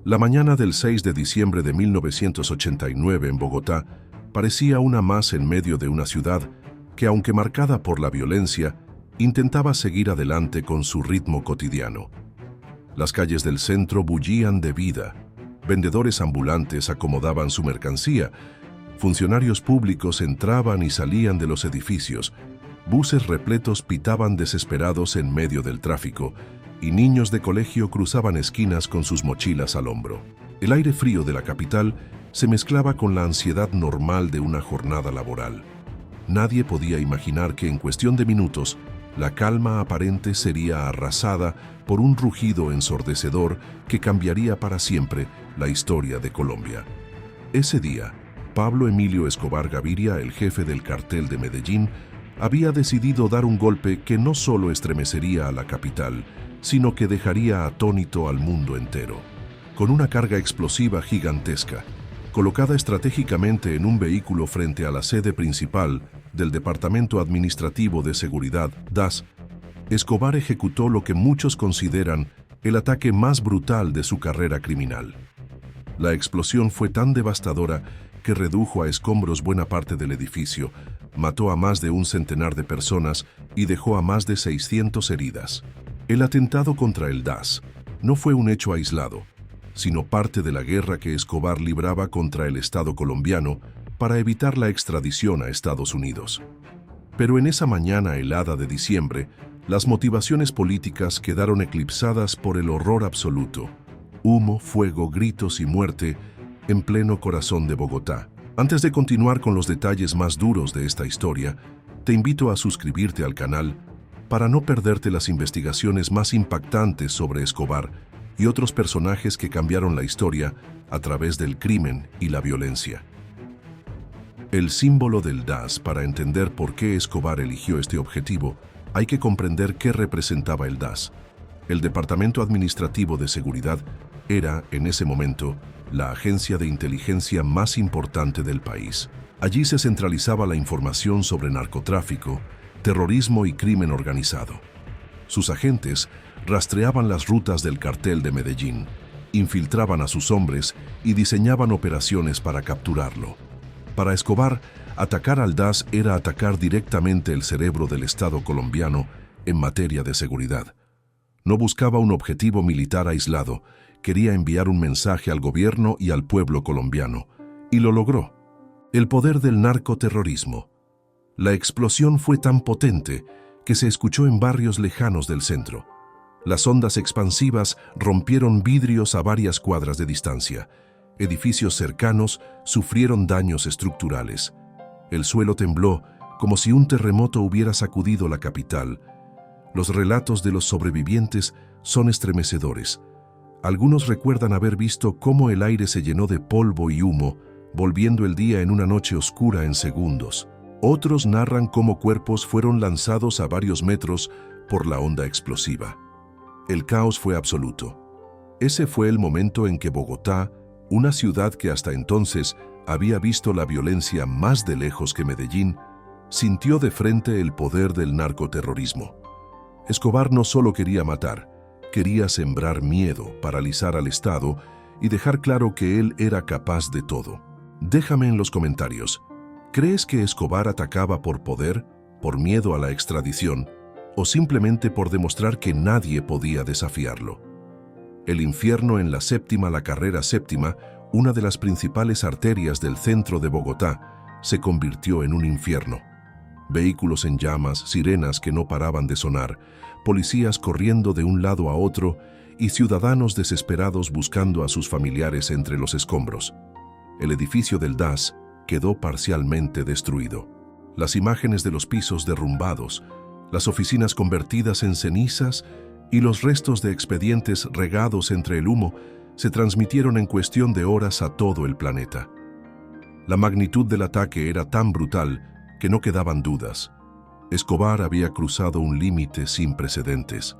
La mañana del 6 de diciembre de 1989 en Bogotá parecía una más en medio de una ciudad que, aunque marcada por la violencia, intentaba seguir adelante con su ritmo cotidiano. Las calles del centro bullían de vida, vendedores ambulantes acomodaban su mercancía, funcionarios públicos entraban y salían de los edificios, buses repletos pitaban desesperados en medio del tráfico, y niños de colegio cruzaban esquinas con sus mochilas al hombro. El aire frío de la capital se mezclaba con la ansiedad normal de una jornada laboral. Nadie podía imaginar que en cuestión de minutos, la calma aparente sería arrasada por un rugido ensordecedor que cambiaría para siempre la historia de Colombia. Ese día, Pablo Emilio Escobar Gaviria, el jefe del cartel de Medellín, había decidido dar un golpe que no solo estremecería a la capital, sino que dejaría atónito al mundo entero. Con una carga explosiva gigantesca, colocada estratégicamente en un vehículo frente a la sede principal del Departamento Administrativo de Seguridad, DAS, Escobar ejecutó lo que muchos consideran el ataque más brutal de su carrera criminal. La explosión fue tan devastadora que redujo a escombros buena parte del edificio, mató a más de un centenar de personas y dejó a más de 600 heridas. El atentado contra el DAS no fue un hecho aislado, sino parte de la guerra que Escobar libraba contra el Estado colombiano para evitar la extradición a Estados Unidos. Pero en esa mañana helada de diciembre, las motivaciones políticas quedaron eclipsadas por el horror absoluto. Humo, fuego, gritos y muerte en pleno corazón de Bogotá. Antes de continuar con los detalles más duros de esta historia, te invito a suscribirte al canal para no perderte las investigaciones más impactantes sobre Escobar y otros personajes que cambiaron la historia a través del crimen y la violencia. El símbolo del DAS. Para entender por qué Escobar eligió este objetivo, hay que comprender qué representaba el DAS. El Departamento Administrativo de Seguridad era, en ese momento, la agencia de inteligencia más importante del país. Allí se centralizaba la información sobre narcotráfico, terrorismo y crimen organizado. Sus agentes rastreaban las rutas del cartel de Medellín, infiltraban a sus hombres y diseñaban operaciones para capturarlo. Para Escobar, atacar al DAS era atacar directamente el cerebro del Estado colombiano en materia de seguridad. No buscaba un objetivo militar aislado, quería enviar un mensaje al gobierno y al pueblo colombiano, y lo logró. El poder del narcoterrorismo. La explosión fue tan potente que se escuchó en barrios lejanos del centro. Las ondas expansivas rompieron vidrios a varias cuadras de distancia. Edificios cercanos sufrieron daños estructurales. El suelo tembló como si un terremoto hubiera sacudido la capital. Los relatos de los sobrevivientes son estremecedores. Algunos recuerdan haber visto cómo el aire se llenó de polvo y humo, volviendo el día en una noche oscura en segundos. Otros narran cómo cuerpos fueron lanzados a varios metros por la onda explosiva. El caos fue absoluto. Ese fue el momento en que Bogotá, una ciudad que hasta entonces había visto la violencia más de lejos que Medellín, sintió de frente el poder del narcoterrorismo. Escobar no solo quería matar, quería sembrar miedo, paralizar al Estado y dejar claro que él era capaz de todo. Déjame en los comentarios, ¿crees que Escobar atacaba por poder, por miedo a la extradición, o simplemente por demostrar que nadie podía desafiarlo? El infierno en la carrera séptima, una de las principales arterias del centro de Bogotá, se convirtió en un infierno. Vehículos en llamas, sirenas que no paraban de sonar, policías corriendo de un lado a otro y ciudadanos desesperados buscando a sus familiares entre los escombros. El edificio del DAS quedó parcialmente destruido. Las imágenes de los pisos derrumbados, las oficinas convertidas en cenizas y los restos de expedientes regados entre el humo se transmitieron en cuestión de horas a todo el planeta. La magnitud del ataque era tan brutal que no quedaban dudas. Escobar había cruzado un límite sin precedentes.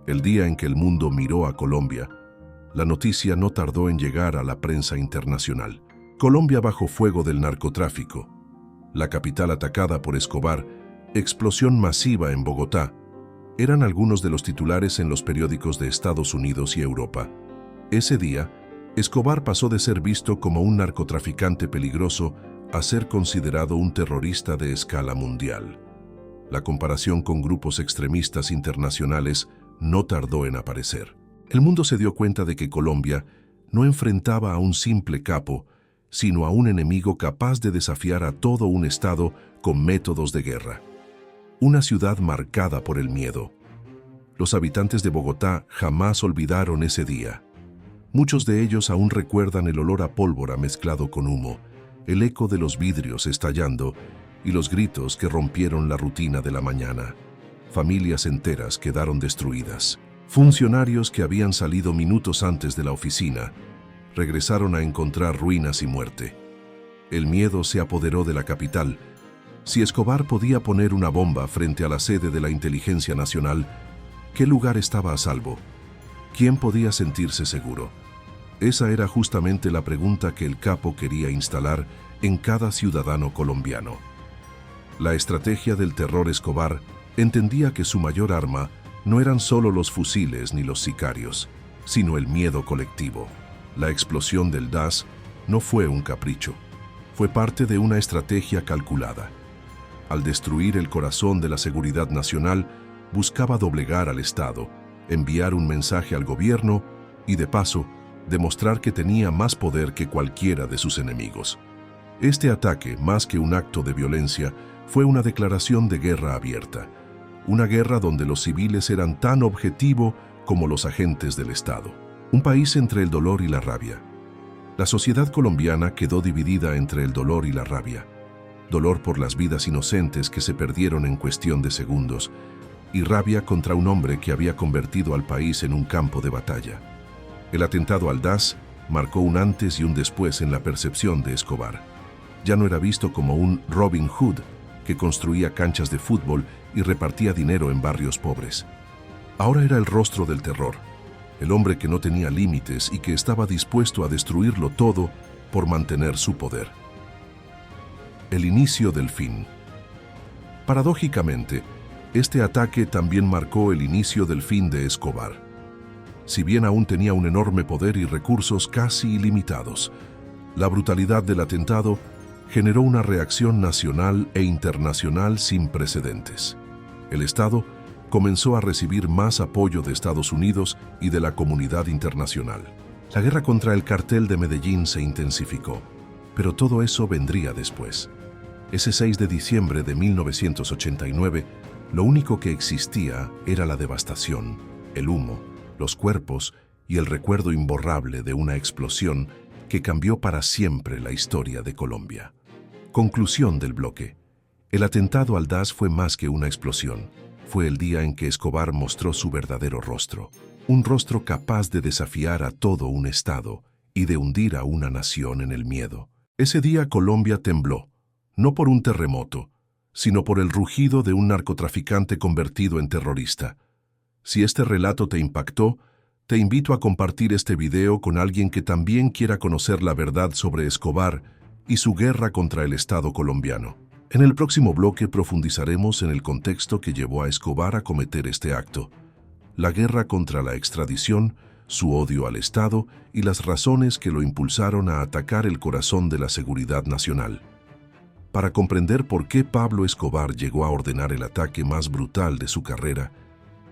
El día en que el mundo miró a Colombia, la noticia no tardó en llegar a la prensa internacional. Colombia bajo fuego del narcotráfico. La capital atacada por Escobar, explosión masiva en Bogotá, eran algunos de los titulares en los periódicos de Estados Unidos y Europa. Ese día, Escobar pasó de ser visto como un narcotraficante peligroso a ser considerado un terrorista de escala mundial. La comparación con grupos extremistas internacionales no tardó en aparecer. El mundo se dio cuenta de que Colombia no enfrentaba a un simple capo, sino a un enemigo capaz de desafiar a todo un estado con métodos de guerra. Una ciudad marcada por el miedo. Los habitantes de Bogotá jamás olvidaron ese día. Muchos de ellos aún recuerdan el olor a pólvora mezclado con humo, el eco de los vidrios estallando y los gritos que rompieron la rutina de la mañana. Familias enteras quedaron destruidas. Funcionarios que habían salido minutos antes de la oficina regresaron a encontrar ruinas y muerte. El miedo se apoderó de la capital. Si Escobar podía poner una bomba frente a la sede de la Inteligencia Nacional, ¿qué lugar estaba a salvo? ¿Quién podía sentirse seguro? Esa era justamente la pregunta que el capo quería instalar en cada ciudadano colombiano. La estrategia del terror Escobar entendía que su mayor arma no eran solo los fusiles ni los sicarios, sino el miedo colectivo. La explosión del DAS no fue un capricho, fue parte de una estrategia calculada. Al destruir el corazón de la seguridad nacional, buscaba doblegar al Estado, enviar un mensaje al gobierno y, de paso, demostrar que tenía más poder que cualquiera de sus enemigos. Este ataque, más que un acto de violencia, fue una declaración de guerra abierta. Una guerra donde los civiles eran tan objetivo como los agentes del Estado. Un país entre el dolor y la rabia. La sociedad colombiana quedó dividida entre el dolor y la rabia. Dolor por las vidas inocentes que se perdieron en cuestión de segundos, y rabia contra un hombre que había convertido al país en un campo de batalla. El atentado al DAS marcó un antes y un después en la percepción de Escobar. Ya no era visto como un Robin Hood que construía canchas de fútbol y repartía dinero en barrios pobres. Ahora era el rostro del terror, el hombre que no tenía límites y que estaba dispuesto a destruirlo todo por mantener su poder. El inicio del fin. Paradójicamente, este ataque también marcó el inicio del fin de Escobar. Si bien aún tenía un enorme poder y recursos casi ilimitados, la brutalidad del atentado generó una reacción nacional e internacional sin precedentes. El Estado comenzó a recibir más apoyo de Estados Unidos y de la comunidad internacional. La guerra contra el cartel de Medellín se intensificó, pero todo eso vendría después. Ese 6 de diciembre de 1989, lo único que existía era la devastación, el humo, los cuerpos y el recuerdo imborrable de una explosión que cambió para siempre la historia de Colombia. Conclusión del bloque. El atentado al DAS fue más que una explosión. Fue el día en que Escobar mostró su verdadero rostro. Un rostro capaz de desafiar a todo un estado y de hundir a una nación en el miedo. Ese día Colombia tembló, no por un terremoto, sino por el rugido de un narcotraficante convertido en terrorista. Si este relato te impactó, te invito a compartir este video con alguien que también quiera conocer la verdad sobre Escobar y su guerra contra el Estado colombiano. En el próximo bloque profundizaremos en el contexto que llevó a Escobar a cometer este acto, la guerra contra la extradición, su odio al Estado y las razones que lo impulsaron a atacar el corazón de la seguridad nacional. Para comprender por qué Pablo Escobar llegó a ordenar el ataque más brutal de su carrera,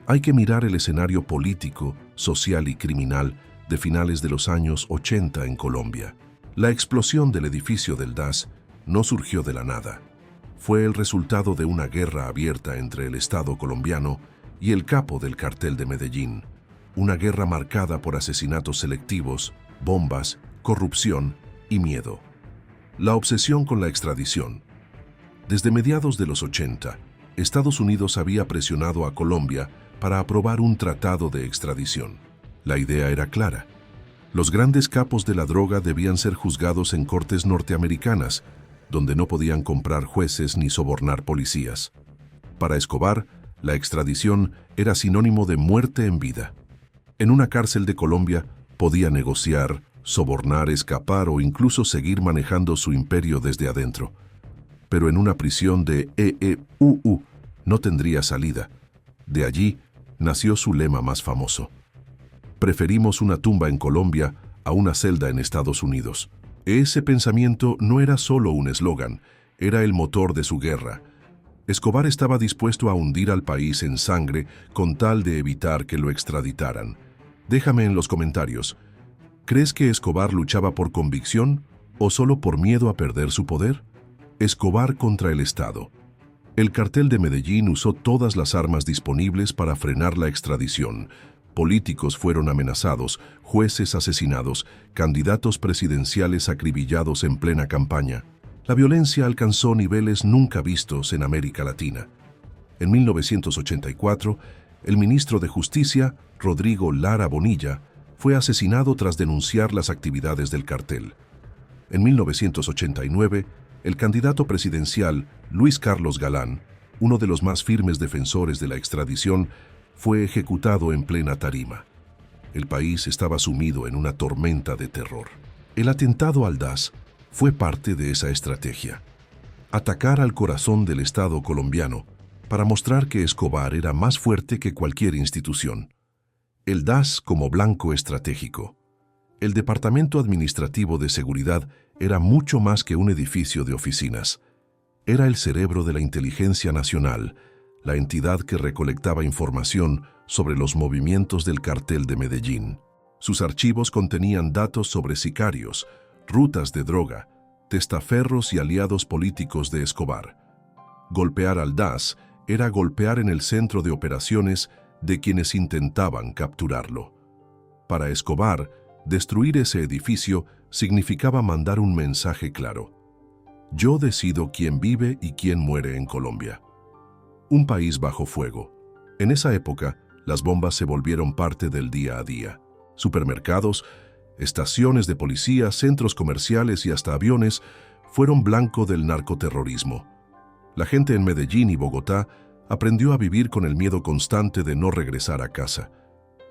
hay que mirar el escenario político, social y criminal de finales de los años 80 en Colombia. La explosión del edificio del DAS no surgió de la nada. Fue el resultado de una guerra abierta entre el Estado colombiano y el capo del cartel de Medellín. Una guerra marcada por asesinatos selectivos, bombas, corrupción y miedo. La obsesión con la extradición. Desde mediados de los 80, Estados Unidos había presionado a Colombia para aprobar un tratado de extradición. La idea era clara. Los grandes capos de la droga debían ser juzgados en cortes norteamericanas, donde no podían comprar jueces ni sobornar policías. Para Escobar, la extradición era sinónimo de muerte en vida. En una cárcel de Colombia podía negociar, sobornar, escapar o incluso seguir manejando su imperio desde adentro. Pero en una prisión de EEUU no tendría salida. De allí nació su lema más famoso: preferimos una tumba en Colombia a una celda en Estados Unidos. Ese pensamiento no era solo un eslogan, era el motor de su guerra. Escobar estaba dispuesto a hundir al país en sangre con tal de evitar que lo extraditaran. Déjame en los comentarios, ¿crees que Escobar luchaba por convicción o solo por miedo a perder su poder? Escobar contra el Estado. El cartel de Medellín usó todas las armas disponibles para frenar la extradición. Políticos fueron amenazados, jueces asesinados, candidatos presidenciales acribillados en plena campaña. La violencia alcanzó niveles nunca vistos en América Latina. En 1984, el ministro de Justicia, Rodrigo Lara Bonilla, fue asesinado tras denunciar las actividades del cartel. En 1989, el candidato presidencial Luis Carlos Galán, uno de los más firmes defensores de la extradición, fue ejecutado en plena tarima. El país estaba sumido en una tormenta de terror. El atentado al DAS fue parte de esa estrategia. Atacar al corazón del Estado colombiano para mostrar que Escobar era más fuerte que cualquier institución. El DAS como blanco estratégico. El Departamento Administrativo de Seguridad era mucho más que un edificio de oficinas. Era el cerebro de la inteligencia nacional, la entidad que recolectaba información sobre los movimientos del cartel de Medellín. Sus archivos contenían datos sobre sicarios, rutas de droga, testaferros y aliados políticos de Escobar. Golpear al DAS era golpear en el centro de operaciones de quienes intentaban capturarlo. Para Escobar, destruir ese edificio significaba mandar un mensaje claro. Yo decido quién vive y quién muere en Colombia. Un país bajo fuego. En esa época, las bombas se volvieron parte del día a día. Supermercados, estaciones de policía, centros comerciales y hasta aviones fueron blanco del narcoterrorismo. La gente en Medellín y Bogotá aprendió a vivir con el miedo constante de no regresar a casa.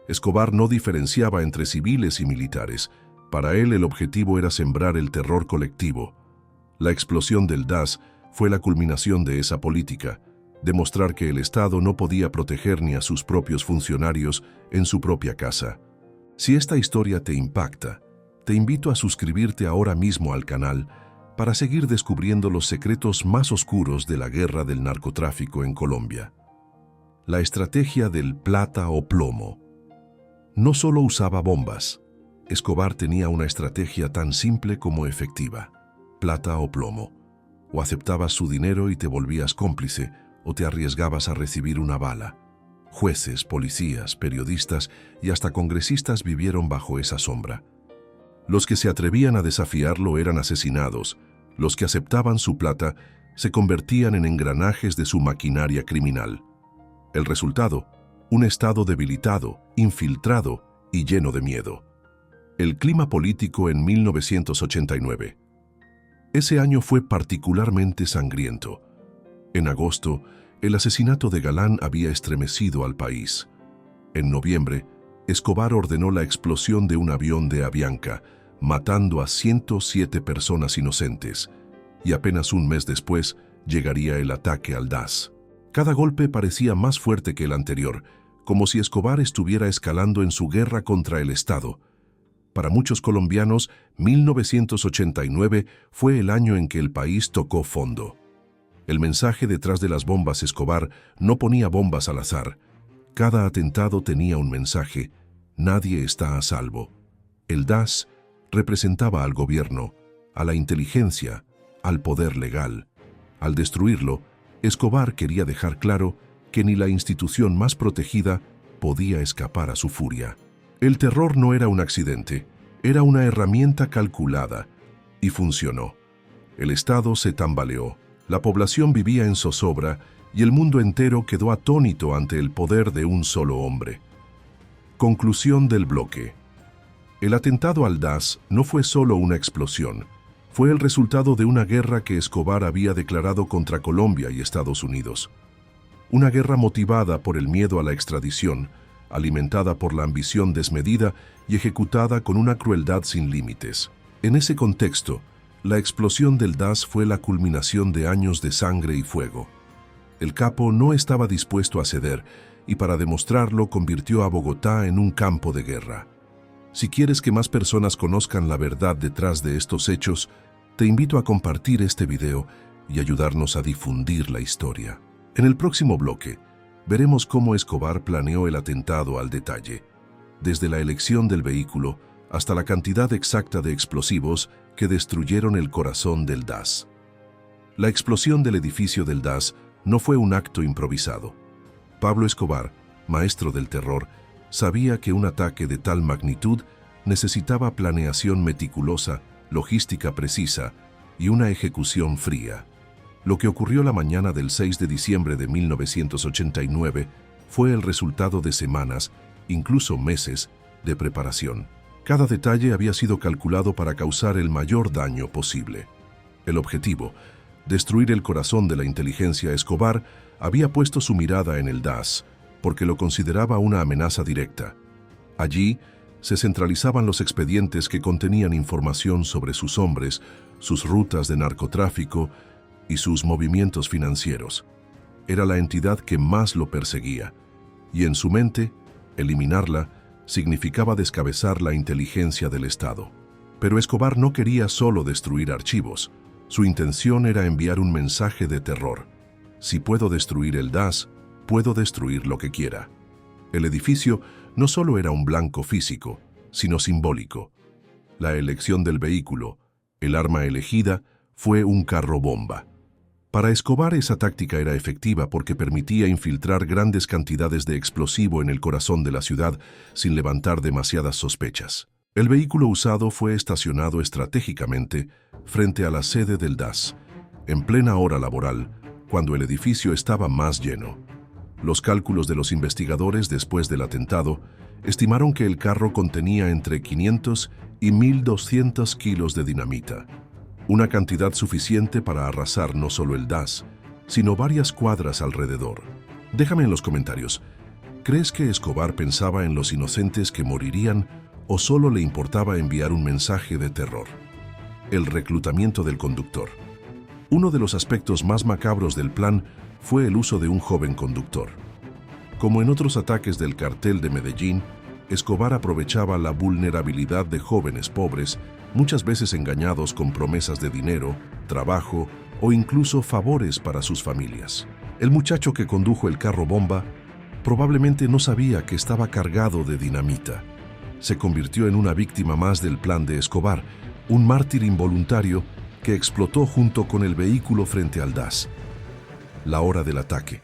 Escobar no diferenciaba entre civiles y militares. Para él el objetivo era sembrar el terror colectivo. La explosión del DAS fue la culminación de esa política, demostrar que el Estado no podía proteger ni a sus propios funcionarios en su propia casa. Si esta historia te impacta, te invito a suscribirte ahora mismo al canal para seguir descubriendo los secretos más oscuros de la guerra del narcotráfico en Colombia. La estrategia del plata o plomo. No solo usaba bombas, Escobar tenía una estrategia tan simple como efectiva. Plata o plomo. O aceptabas su dinero y te volvías cómplice, o te arriesgabas a recibir una bala. Jueces, policías, periodistas y hasta congresistas vivieron bajo esa sombra. Los que se atrevían a desafiarlo eran asesinados. Los que aceptaban su plata se convertían en engranajes de su maquinaria criminal. El resultado, un Estado debilitado, infiltrado y lleno de miedo. El clima político en 1989. Ese año fue particularmente sangriento. En agosto, el asesinato de Galán había estremecido al país. En noviembre, Escobar ordenó la explosión de un avión de Avianca, matando a 107 personas inocentes, y apenas un mes después llegaría el ataque al DAS. Cada golpe parecía más fuerte que el anterior, como si Escobar estuviera escalando en su guerra contra el Estado. Para muchos colombianos, 1989 fue el año en que el país tocó fondo. El mensaje detrás de las bombas Escobar no ponía bombas al azar. Cada atentado tenía un mensaje: nadie está a salvo. El DAS representaba al gobierno, a la inteligencia, al poder legal. Al destruirlo, Escobar quería dejar claro que ni la institución más protegida podía escapar a su furia. El terror no era un accidente, era una herramienta calculada, y funcionó. El Estado se tambaleó. La población vivía en zozobra y el mundo entero quedó atónito ante el poder de un solo hombre. Conclusión del bloque. El atentado al DAS no fue solo una explosión, fue el resultado de una guerra que Escobar había declarado contra Colombia y Estados Unidos. Una guerra motivada por el miedo a la extradición, alimentada por la ambición desmedida y ejecutada con una crueldad sin límites. En ese contexto, la explosión del DAS fue la culminación de años de sangre y fuego. El capo no estaba dispuesto a ceder y para demostrarlo convirtió a Bogotá en un campo de guerra. Si quieres que más personas conozcan la verdad detrás de estos hechos, te invito a compartir este video y ayudarnos a difundir la historia. En el próximo bloque, veremos cómo Escobar planeó el atentado al detalle, desde la elección del vehículo hasta la cantidad exacta de explosivos que destruyeron el corazón del DAS. La explosión del edificio del DAS no fue un acto improvisado. Pablo Escobar, maestro del terror, sabía que un ataque de tal magnitud necesitaba planeación meticulosa, logística precisa y una ejecución fría. Lo que ocurrió la mañana del 6 de diciembre de 1989 fue el resultado de semanas, incluso meses, de preparación. Cada detalle había sido calculado para causar el mayor daño posible. El objetivo, destruir el corazón de la inteligencia Escobar, había puesto su mirada en el DAS, porque lo consideraba una amenaza directa. Allí se centralizaban los expedientes que contenían información sobre sus hombres, sus rutas de narcotráfico y sus movimientos financieros. Era la entidad que más lo perseguía, y en su mente, eliminarla significaba descabezar la inteligencia del Estado. Pero Escobar no quería solo destruir archivos. Su intención era enviar un mensaje de terror. Si puedo destruir el DAS, puedo destruir lo que quiera. El edificio no solo era un blanco físico, sino simbólico. La elección del vehículo, el arma elegida, fue un carro bomba. Para Escobar esa táctica era efectiva porque permitía infiltrar grandes cantidades de explosivo en el corazón de la ciudad sin levantar demasiadas sospechas. El vehículo usado fue estacionado estratégicamente frente a la sede del DAS, en plena hora laboral, cuando el edificio estaba más lleno. Los cálculos de los investigadores después del atentado estimaron que el carro contenía entre 500 y 1.200 kilos de dinamita, una cantidad suficiente para arrasar no solo el DAS, sino varias cuadras alrededor. Déjame en los comentarios, ¿crees que Escobar pensaba en los inocentes que morirían o solo le importaba enviar un mensaje de terror? El reclutamiento del conductor. Uno de los aspectos más macabros del plan fue el uso de un joven conductor. Como en otros ataques del cartel de Medellín, Escobar aprovechaba la vulnerabilidad de jóvenes pobres, muchas veces engañados con promesas de dinero, trabajo o incluso favores para sus familias. El muchacho que condujo el carro bomba probablemente no sabía que estaba cargado de dinamita. Se convirtió en una víctima más del plan de Escobar, un mártir involuntario que explotó junto con el vehículo frente al DAS. La hora del ataque.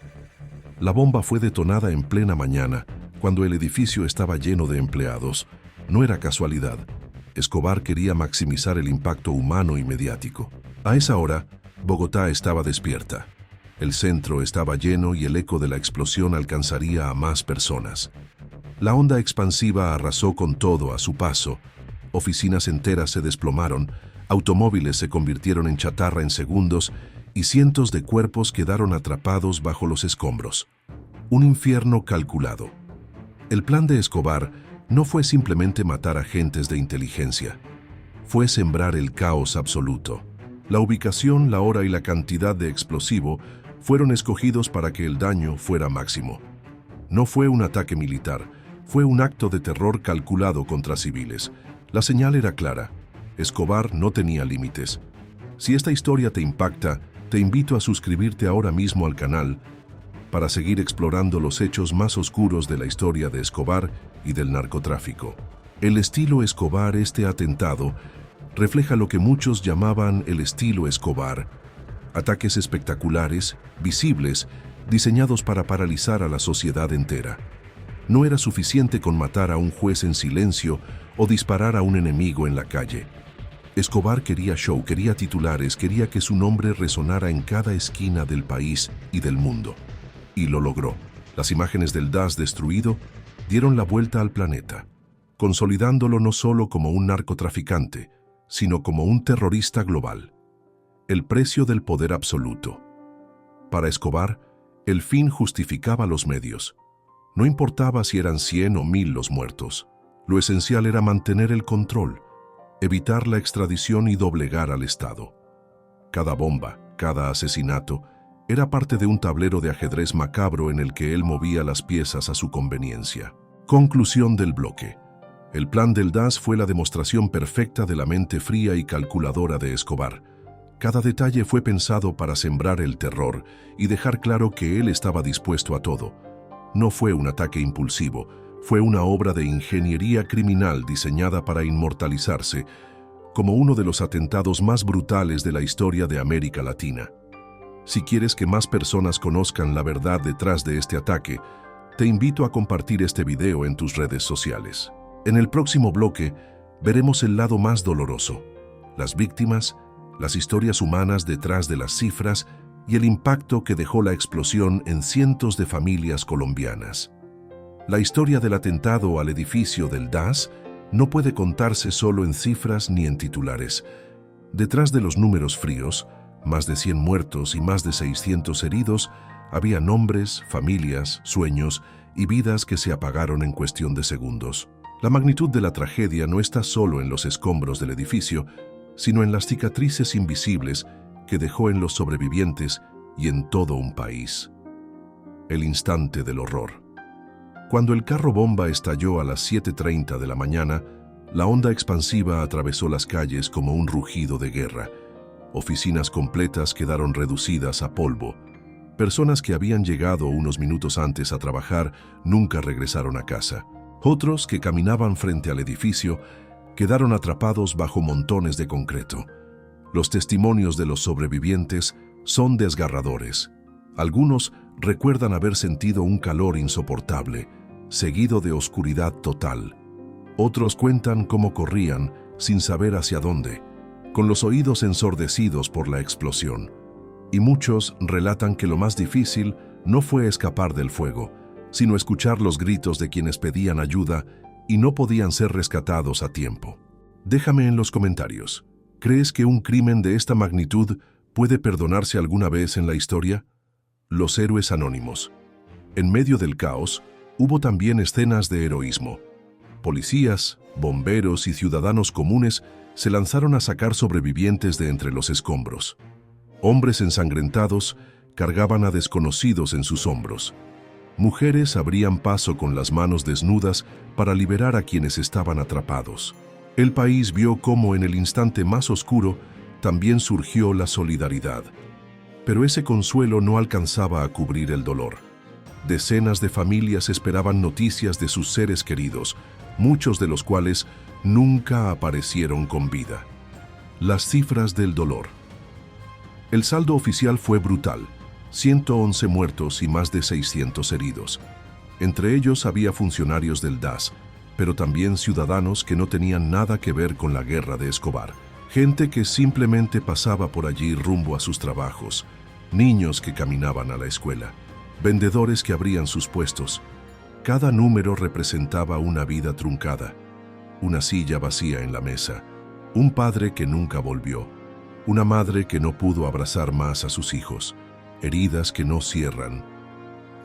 La bomba fue detonada en plena mañana, cuando el edificio estaba lleno de empleados. No era casualidad. Escobar quería maximizar el impacto humano y mediático. A esa hora, Bogotá estaba despierta. El centro estaba lleno y el eco de la explosión alcanzaría a más personas. La onda expansiva arrasó con todo a su paso. Oficinas enteras se desplomaron, automóviles se convirtieron en chatarra en segundos y cientos de cuerpos quedaron atrapados bajo los escombros. Un infierno calculado. El plan de Escobar no fue simplemente matar agentes de inteligencia. Fue sembrar el caos absoluto. La ubicación, la hora y la cantidad de explosivo fueron escogidos para que el daño fuera máximo. No fue un ataque militar, fue un acto de terror calculado contra civiles. La señal era clara. Escobar no tenía límites. Si esta historia te impacta, te invito a suscribirte ahora mismo al canal para seguir explorando los hechos más oscuros de la historia de Escobar y del narcotráfico. El estilo Escobar, este atentado, refleja lo que muchos llamaban el estilo Escobar. Ataques espectaculares, visibles, diseñados para paralizar a la sociedad entera. No era suficiente con matar a un juez en silencio o disparar a un enemigo en la calle. Escobar quería show, quería titulares, quería que su nombre resonara en cada esquina del país y del mundo. Y lo logró. Las imágenes del DAS destruido dieron la vuelta al planeta, consolidándolo no solo como un narcotraficante, sino como un terrorista global. El precio del poder absoluto. Para Escobar, el fin justificaba los medios. No importaba si eran 100 o 1000 los muertos. Lo esencial era mantener el control, evitar la extradición y doblegar al Estado. Cada bomba, cada asesinato, era parte de un tablero de ajedrez macabro en el que él movía las piezas a su conveniencia. Conclusión del bloque. El plan del DAS fue la demostración perfecta de la mente fría y calculadora de Escobar. Cada detalle fue pensado para sembrar el terror y dejar claro que él estaba dispuesto a todo. No fue un ataque impulsivo, fue una obra de ingeniería criminal diseñada para inmortalizarse como uno de los atentados más brutales de la historia de América Latina. Si quieres que más personas conozcan la verdad detrás de este ataque, te invito a compartir este video en tus redes sociales. En el próximo bloque, veremos el lado más doloroso, las víctimas, las historias humanas detrás de las cifras y el impacto que dejó la explosión en cientos de familias colombianas. La historia del atentado al edificio del DAS no puede contarse solo en cifras ni en titulares. Detrás de los números fríos, más de 100 muertos y más de 600 heridos, había nombres, familias, sueños y vidas que se apagaron en cuestión de segundos. La magnitud de la tragedia no está solo en los escombros del edificio, sino en las cicatrices invisibles que dejó en los sobrevivientes y en todo un país. El instante del horror. Cuando el carro bomba estalló a las 7:30 de la mañana, la onda expansiva atravesó las calles como un rugido de guerra. Oficinas completas quedaron reducidas a polvo. Personas que habían llegado unos minutos antes a trabajar nunca regresaron a casa. Otros que caminaban frente al edificio quedaron atrapados bajo montones de concreto. Los testimonios de los sobrevivientes son desgarradores. Algunos recuerdan haber sentido un calor insoportable, seguido de oscuridad total. Otros cuentan cómo corrían, sin saber hacia dónde, con los oídos ensordecidos por la explosión. Y muchos relatan que lo más difícil no fue escapar del fuego, sino escuchar los gritos de quienes pedían ayuda y no podían ser rescatados a tiempo. Déjame en los comentarios, ¿crees que un crimen de esta magnitud puede perdonarse alguna vez en la historia? Los héroes anónimos. En medio del caos, hubo también escenas de heroísmo. Policías, bomberos y ciudadanos comunes se lanzaron a sacar sobrevivientes de entre los escombros. Hombres ensangrentados cargaban a desconocidos en sus hombros. Mujeres abrían paso con las manos desnudas para liberar a quienes estaban atrapados. El país vio cómo en el instante más oscuro también surgió la solidaridad. Pero ese consuelo no alcanzaba a cubrir el dolor. Decenas de familias esperaban noticias de sus seres queridos, muchos de los cuales nunca aparecieron con vida. Las cifras del dolor. El saldo oficial fue brutal: 111 muertos y más de 600 heridos. Entre ellos había funcionarios del DAS, pero también ciudadanos que no tenían nada que ver con la guerra de Escobar. Gente que simplemente pasaba por allí rumbo a sus trabajos, niños que caminaban a la escuela, vendedores que abrían sus puestos. Cada número representaba una vida truncada, una silla vacía en la mesa, un padre que nunca volvió, una madre que no pudo abrazar más a sus hijos, heridas que no cierran.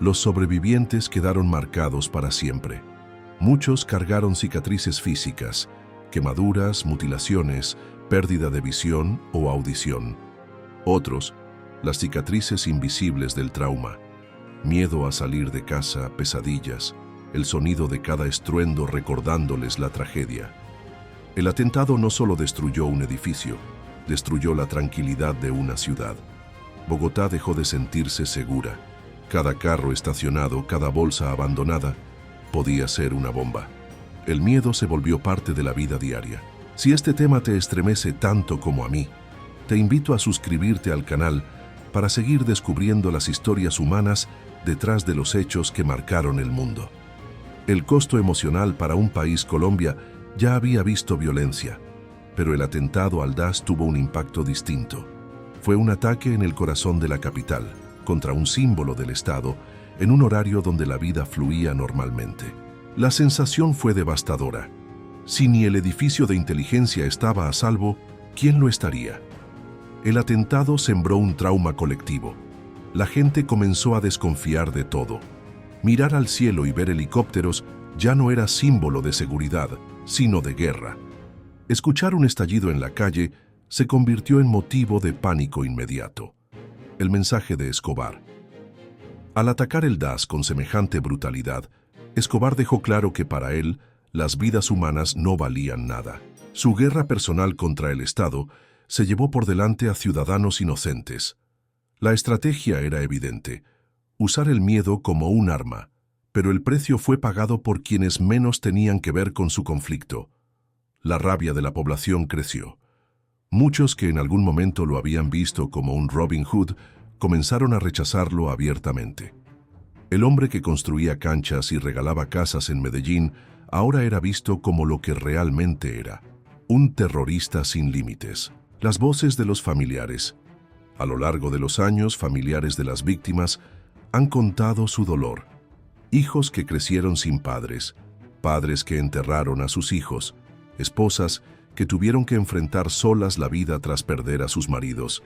Los sobrevivientes quedaron marcados para siempre. Muchos cargaron cicatrices físicas, quemaduras, mutilaciones, pérdida de visión o audición. Otros, las cicatrices invisibles del trauma, miedo a salir de casa, pesadillas, el sonido de cada estruendo recordándoles la tragedia. El atentado no solo destruyó un edificio, destruyó la tranquilidad de una ciudad. Bogotá dejó de sentirse segura. Cada carro estacionado, cada bolsa abandonada, podía ser una bomba. El miedo se volvió parte de la vida diaria. Si este tema te estremece tanto como a mí, te invito a suscribirte al canal para seguir descubriendo las historias humanas detrás de los hechos que marcaron el mundo. El costo emocional para un país, Colombia, ya había visto violencia, pero el atentado al DAS tuvo un impacto distinto. Fue un ataque en el corazón de la capital, contra un símbolo del Estado, en un horario donde la vida fluía normalmente. La sensación fue devastadora. Si ni el edificio de inteligencia estaba a salvo, ¿quién lo estaría? El atentado sembró un trauma colectivo. La gente comenzó a desconfiar de todo. Mirar al cielo y ver helicópteros ya no era símbolo de seguridad, sino de guerra. Escuchar un estallido en la calle se convirtió en motivo de pánico inmediato. El mensaje de Escobar. Al atacar el DAS con semejante brutalidad, Escobar dejó claro que para él, Las vidas humanas no valían nada. Su guerra personal contra el Estado se llevó por delante a ciudadanos inocentes. La estrategia era evidente: usar el miedo como un arma, pero el precio fue pagado por quienes menos tenían que ver con su conflicto. La rabia de la población creció. Muchos que en algún momento lo habían visto como un Robin Hood comenzaron a rechazarlo abiertamente. El hombre que construía canchas y regalaba casas en Medellín ahora era visto como lo que realmente era: un terrorista sin límites. Las voces de los familiares. A lo largo de los años, familiares de las víctimas han contado su dolor. Hijos que crecieron sin padres, padres que enterraron a sus hijos, esposas que tuvieron que enfrentar solas la vida tras perder a sus maridos.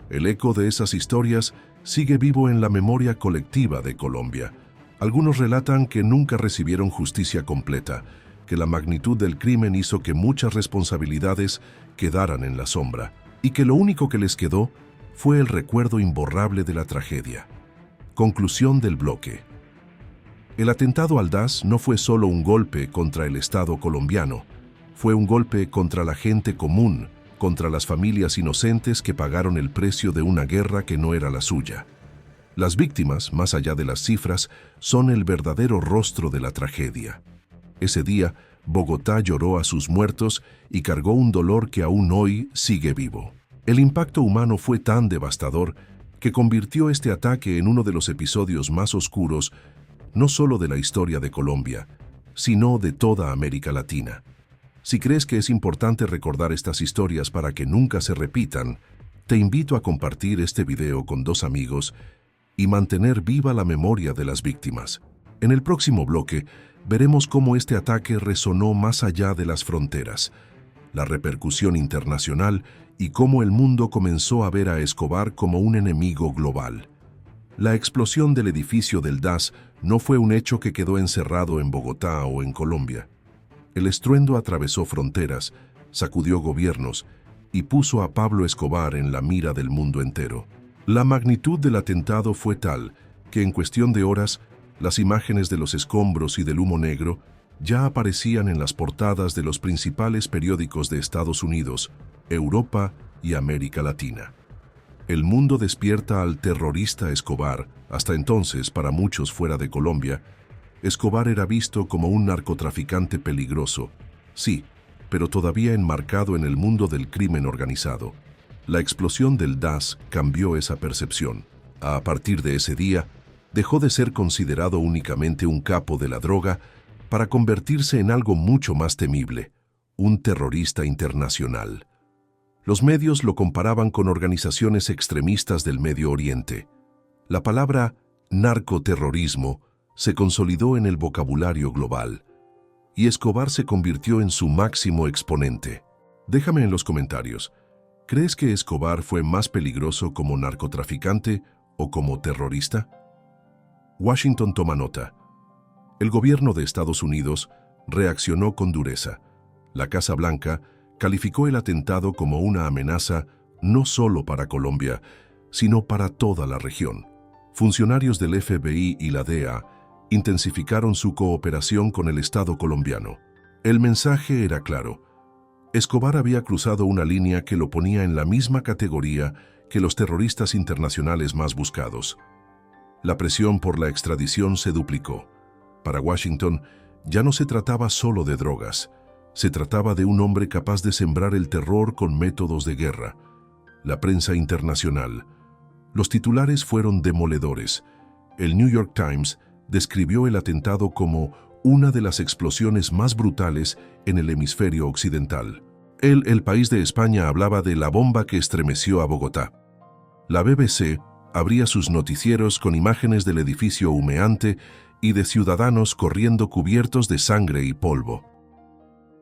El eco de esas historias sigue vivo en la memoria colectiva de Colombia. Algunos relatan que nunca recibieron justicia completa, que la magnitud del crimen hizo que muchas responsabilidades quedaran en la sombra, y que lo único que les quedó fue el recuerdo imborrable de la tragedia. Conclusión del bloque. El atentado al DAS no fue solo un golpe contra el Estado colombiano, fue un golpe contra la gente común, contra las familias inocentes que pagaron el precio de una guerra que no era la suya. Las víctimas, más allá de las cifras, son el verdadero rostro de la tragedia. Ese día, Bogotá lloró a sus muertos y cargó un dolor que aún hoy sigue vivo. El impacto humano fue tan devastador que convirtió este ataque en uno de los episodios más oscuros, no solo de la historia de Colombia, sino de toda América Latina. Si crees que es importante recordar estas historias para que nunca se repitan, te invito a compartir este video con 2 amigos y mantener viva la memoria de las víctimas. En el próximo bloque, veremos cómo este ataque resonó más allá de las fronteras, la repercusión internacional y cómo el mundo comenzó a ver a Escobar como un enemigo global. La explosión del edificio del DAS no fue un hecho que quedó encerrado en Bogotá o en Colombia. El estruendo atravesó fronteras, sacudió gobiernos y puso a Pablo Escobar en la mira del mundo entero. La magnitud del atentado fue tal que en cuestión de horas, las imágenes de los escombros y del humo negro ya aparecían en las portadas de los principales periódicos de Estados Unidos, Europa y América Latina. El mundo despierta al terrorista Escobar. Hasta entonces, para muchos fuera de Colombia, Escobar era visto como un narcotraficante peligroso, sí, pero todavía enmarcado en el mundo del crimen organizado. La explosión del DAS cambió esa percepción. A partir de ese día, dejó de ser considerado únicamente un capo de la droga para convertirse en algo mucho más temible: un terrorista internacional. Los medios lo comparaban con organizaciones extremistas del Medio Oriente. La palabra narcoterrorismo se consolidó en el vocabulario global, y Escobar se convirtió en su máximo exponente. Déjame en los comentarios, ¿crees que Escobar fue más peligroso como narcotraficante o como terrorista? Washington toma nota. El gobierno de Estados Unidos reaccionó con dureza. La Casa Blanca calificó el atentado como una amenaza no solo para Colombia, sino para toda la región. Funcionarios del FBI y la DEA intensificaron su cooperación con el Estado colombiano. El mensaje era claro: Escobar había cruzado una línea que lo ponía en la misma categoría que los terroristas internacionales más buscados. La presión por la extradición se duplicó. Para Washington, ya no se trataba solo de drogas, se trataba de un hombre capaz de sembrar el terror con métodos de guerra. La prensa internacional. Los titulares fueron demoledores. El New York Times describió el atentado como una de las explosiones más brutales en el hemisferio occidental. El País de España hablaba de la bomba que estremeció a Bogotá. La BBC abría sus noticieros con imágenes del edificio humeante y de ciudadanos corriendo cubiertos de sangre y polvo.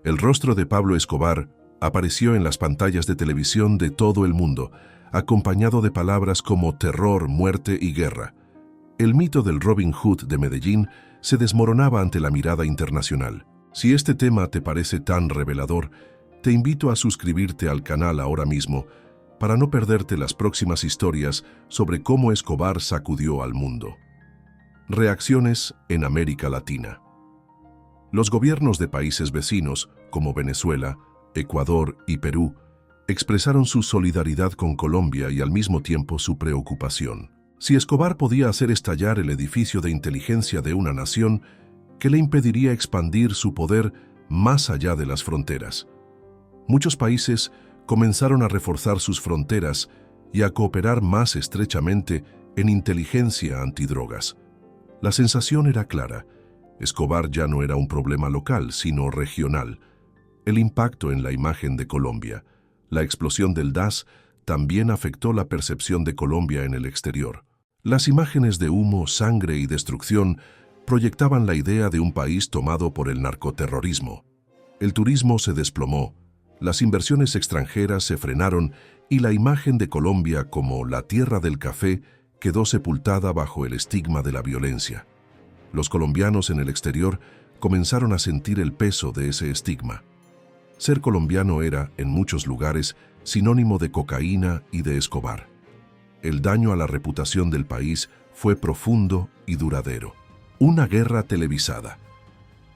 El rostro de Pablo Escobar apareció en las pantallas de televisión de todo el mundo, acompañado de palabras como terror, muerte y guerra. El mito del Robin Hood de Medellín se desmoronaba ante la mirada internacional. Si este tema te parece tan revelador, te invito a suscribirte al canal ahora mismo para no perderte las próximas historias sobre cómo Escobar sacudió al mundo. Reacciones en América Latina. Los gobiernos de países vecinos, como Venezuela, Ecuador y Perú, expresaron su solidaridad con Colombia y al mismo tiempo su preocupación. Si Escobar podía hacer estallar el edificio de inteligencia de una nación, ¿qué le impediría expandir su poder más allá de las fronteras? Muchos países comenzaron a reforzar sus fronteras y a cooperar más estrechamente en inteligencia antidrogas. La sensación era clara. Escobar ya no era un problema local, sino regional. El impacto en la imagen de Colombia, la explosión del DAS, también afectó la percepción de Colombia en el exterior. Las imágenes de humo, sangre y destrucción proyectaban la idea de un país tomado por el narcoterrorismo. El turismo se desplomó, las inversiones extranjeras se frenaron y la imagen de Colombia como la tierra del café quedó sepultada bajo el estigma de la violencia. Los colombianos en el exterior comenzaron a sentir el peso de ese estigma. Ser colombiano era, en muchos lugares, sinónimo de cocaína y de Escobar. El daño a la reputación del país fue profundo y duradero. Una guerra televisada.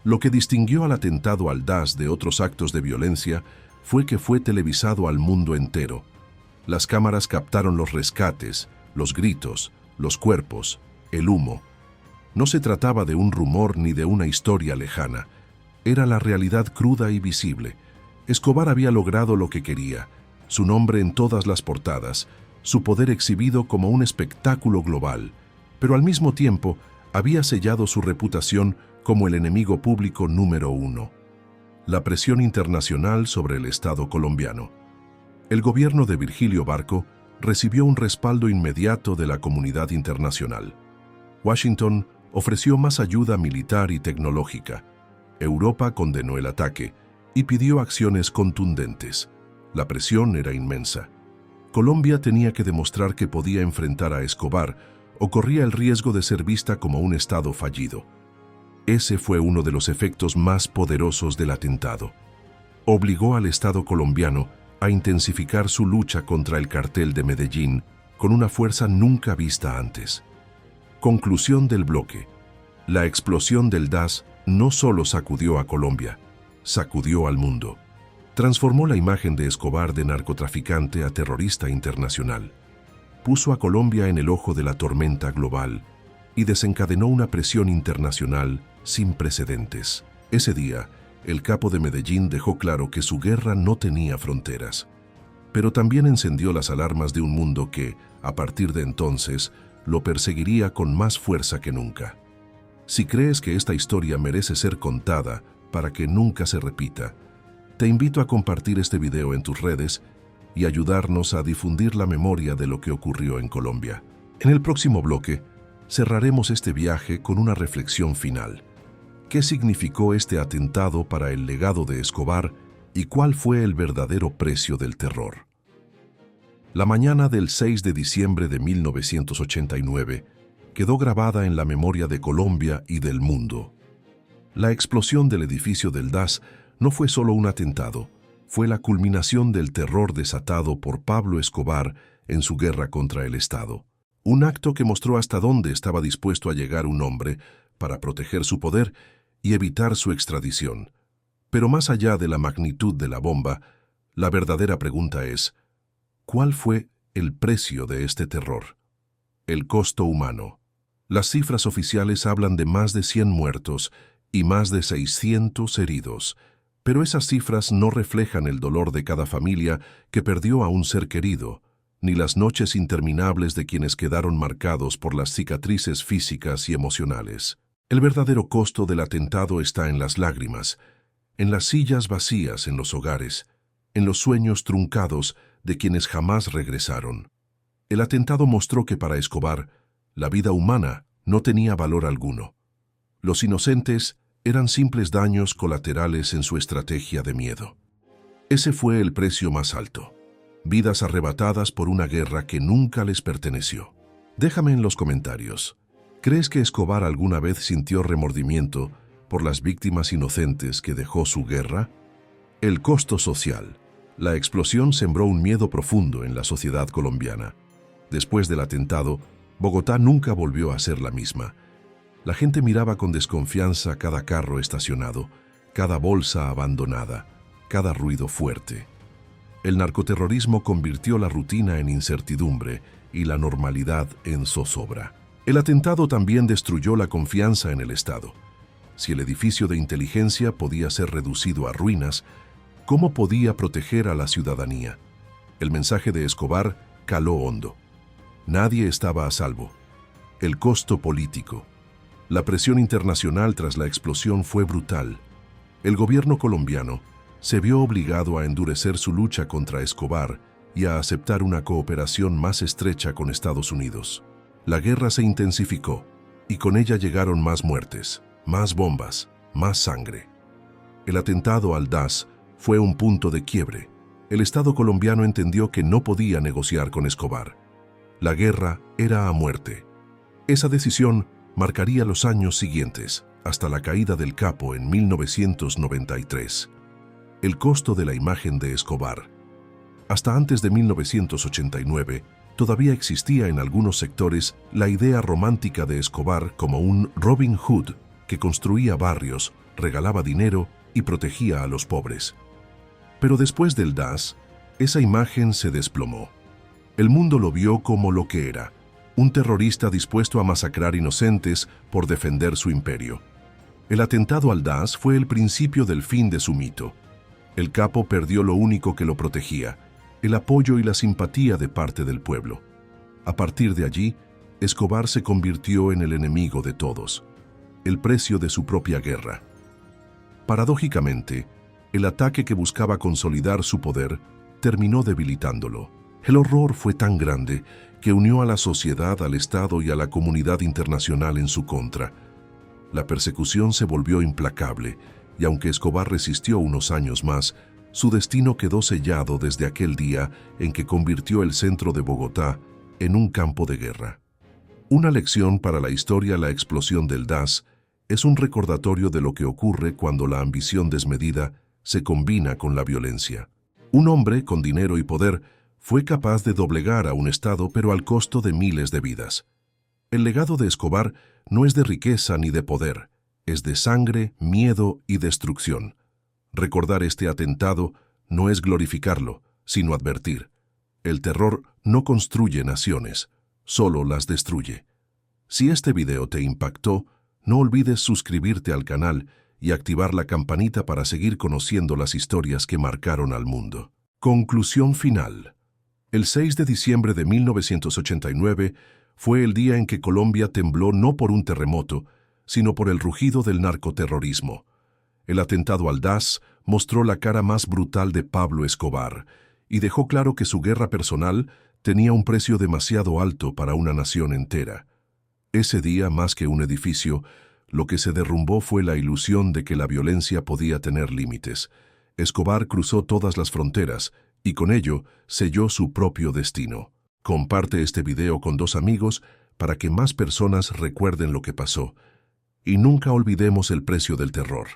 Lo que distinguió al atentado al DAS de otros actos de violencia fue que fue televisado al mundo entero. Las cámaras captaron los rescates, los gritos, los cuerpos, el humo. No se trataba de un rumor ni de una historia lejana. Era la realidad cruda y visible. Escobar había logrado lo que quería, su nombre en todas las portadas, su poder exhibido como un espectáculo global, pero al mismo tiempo había sellado su reputación como el enemigo público número uno. La presión internacional sobre el Estado colombiano. El gobierno de Virgilio Barco recibió un respaldo inmediato de la comunidad internacional. Washington ofreció más ayuda militar y tecnológica. Europa condenó el ataque y pidió acciones contundentes. La presión era inmensa. Colombia tenía que demostrar que podía enfrentar a Escobar o corría el riesgo de ser vista como un Estado fallido. Ese fue uno de los efectos más poderosos del atentado. Obligó al Estado colombiano a intensificar su lucha contra el cartel de Medellín con una fuerza nunca vista antes. Conclusión del bloque. La explosión del DAS no solo sacudió a Colombia, sacudió al mundo. Transformó la imagen de Escobar de narcotraficante a terrorista internacional. Puso a Colombia en el ojo de la tormenta global y desencadenó una presión internacional sin precedentes. Ese día, el capo de Medellín dejó claro que su guerra no tenía fronteras, pero también encendió las alarmas de un mundo que, a partir de entonces, lo perseguiría con más fuerza que nunca. Si crees que esta historia merece ser contada para que nunca se repita, te invito a compartir este video en tus redes y ayudarnos a difundir la memoria de lo que ocurrió en Colombia. En el próximo bloque, cerraremos este viaje con una reflexión final. ¿Qué significó este atentado para el legado de Escobar y cuál fue el verdadero precio del terror? La mañana del 6 de diciembre de 1989 quedó grabada en la memoria de Colombia y del mundo. La explosión del edificio del DAS no fue solo un atentado, fue la culminación del terror desatado por Pablo Escobar en su guerra contra el Estado. Un acto que mostró hasta dónde estaba dispuesto a llegar un hombre para proteger su poder y evitar su extradición. Pero más allá de la magnitud de la bomba, la verdadera pregunta es, ¿cuál fue el precio de este terror? El costo humano. Las cifras oficiales hablan de más de 100 muertos y más de 600 heridos, pero esas cifras no reflejan el dolor de cada familia que perdió a un ser querido, ni las noches interminables de quienes quedaron marcados por las cicatrices físicas y emocionales. El verdadero costo del atentado está en las lágrimas, en las sillas vacías en los hogares, en los sueños truncados de quienes jamás regresaron. El atentado mostró que para Escobar, la vida humana no tenía valor alguno. Los inocentes eran simples daños colaterales en su estrategia de miedo. Ese fue el precio más alto. Vidas arrebatadas por una guerra que nunca les perteneció. Déjame en los comentarios. ¿Crees que Escobar alguna vez sintió remordimiento por las víctimas inocentes que dejó su guerra? El costo social. La explosión sembró un miedo profundo en la sociedad colombiana. Después del atentado, Bogotá nunca volvió a ser la misma. La gente miraba con desconfianza cada carro estacionado, cada bolsa abandonada, cada ruido fuerte. El narcoterrorismo convirtió la rutina en incertidumbre y la normalidad en zozobra. El atentado también destruyó la confianza en el Estado. Si el edificio de inteligencia podía ser reducido a ruinas, ¿cómo podía proteger a la ciudadanía? El mensaje de Escobar caló hondo. Nadie estaba a salvo. El costo político. La presión internacional tras la explosión fue brutal. El gobierno colombiano se vio obligado a endurecer su lucha contra Escobar y a aceptar una cooperación más estrecha con Estados Unidos. La guerra se intensificó y con ella llegaron más muertes, más bombas, más sangre. El atentado al DAS fue un punto de quiebre. El Estado colombiano entendió que no podía negociar con Escobar. La guerra era a muerte. Esa decisión marcaría los años siguientes, hasta la caída del capo en 1993. El costo de la imagen de Escobar. Hasta antes de 1989, todavía existía en algunos sectores la idea romántica de Escobar como un Robin Hood que construía barrios, regalaba dinero y protegía a los pobres. Pero después del DAS, esa imagen se desplomó. El mundo lo vio como lo que era, un terrorista dispuesto a masacrar inocentes por defender su imperio. El atentado al DAS fue el principio del fin de su mito. El capo perdió lo único que lo protegía, el apoyo y la simpatía de parte del pueblo. A partir de allí, Escobar se convirtió en el enemigo de todos, el precio de su propia guerra. Paradójicamente, el ataque que buscaba consolidar su poder terminó debilitándolo. El horror fue tan grande que unió a la sociedad, al Estado y a la comunidad internacional en su contra. La persecución se volvió implacable y aunque Escobar resistió unos años más, su destino quedó sellado desde aquel día en que convirtió el centro de Bogotá en un campo de guerra. Una lección para la historia. La explosión del DAS es un recordatorio de lo que ocurre cuando la ambición desmedida se combina con la violencia. Un hombre con dinero y poder fue capaz de doblegar a un Estado, pero al costo de miles de vidas. El legado de Escobar no es de riqueza ni de poder, es de sangre, miedo y destrucción. Recordar este atentado no es glorificarlo, sino advertir. El terror no construye naciones, solo las destruye. Si este video te impactó, no olvides suscribirte al canal y activar la campanita para seguir conociendo las historias que marcaron al mundo. Conclusión final. El 6 de diciembre de 1989 fue el día en que Colombia tembló no por un terremoto, sino por el rugido del narcoterrorismo. El atentado al DAS mostró la cara más brutal de Pablo Escobar y dejó claro que su guerra personal tenía un precio demasiado alto para una nación entera. Ese día, más que un edificio, lo que se derrumbó fue la ilusión de que la violencia podía tener límites. Escobar cruzó todas las fronteras y con ello selló su propio destino. Comparte este video con 2 amigos para que más personas recuerden lo que pasó. Y nunca olvidemos el precio del terror.